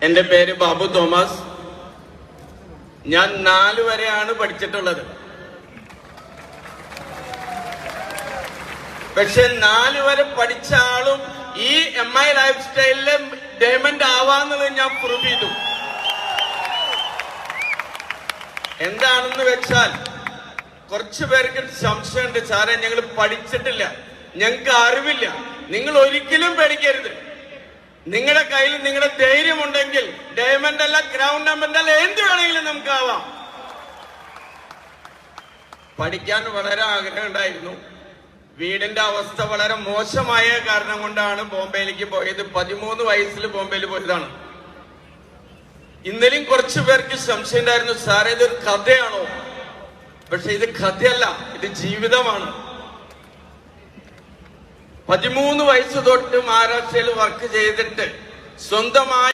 എന്റെ പേര് ബാബു തോമസ്. ഞാൻ 4 വരെയാണ് പഠിച്ചിട്ടുള്ളത്. പക്ഷെ 4 വരെ പഠിച്ച ആളും ഈ MI ലൈഫ് സ്റ്റൈലിലെ ഡയമണ്ട് ആവാന്നുള്ളത് ഞാൻ പ്രൂവ് ചെയ്തു. എന്താണെന്ന് വെച്ചാൽ കുറച്ചു പേർക്ക് സംശയമുണ്ട്, സാറേ ഞങ്ങൾ പഠിച്ചിട്ടില്ല, ഞങ്ങൾക്ക് അറിവില്ല. നിങ്ങൾ ഒരിക്കലും പേടിക്കരുത്. നിങ്ങളുടെ കയ്യിൽ നിങ്ങളുടെ ധൈര്യമുണ്ടെങ്കിൽ ഡയമണ്ട് അല്ല, ഗ്രൗണ്ട് ഡയമണ്ട് അല്ല, എന്ത് വേണമെങ്കിലും നമുക്ക് ആവാം. പഠിക്കാൻ വളരെ ആഗ്രഹം ഉണ്ടായിരുന്നു. വീടിന്റെ അവസ്ഥ വളരെ മോശമായ കാരണം കൊണ്ടാണ് ബോംബെയിലേക്ക് പോയത്. 13 വയസ്സിൽ ബോംബെയിൽ പോയതാണ്. ഇന്നലെയും കുറച്ചു പേർക്ക് സംശയം ഉണ്ടായിരുന്നു, സാറേ ഇതൊരു കഥയാണോ? പക്ഷെ ഇത് കഥയല്ല, ഇത് ജീവിതമാണ്. 13 വയസ്സ് തൊട്ട് മഹാരാഷ്ട്രയിൽ വർക്ക് ചെയ്തിട്ട് സ്വന്തമായി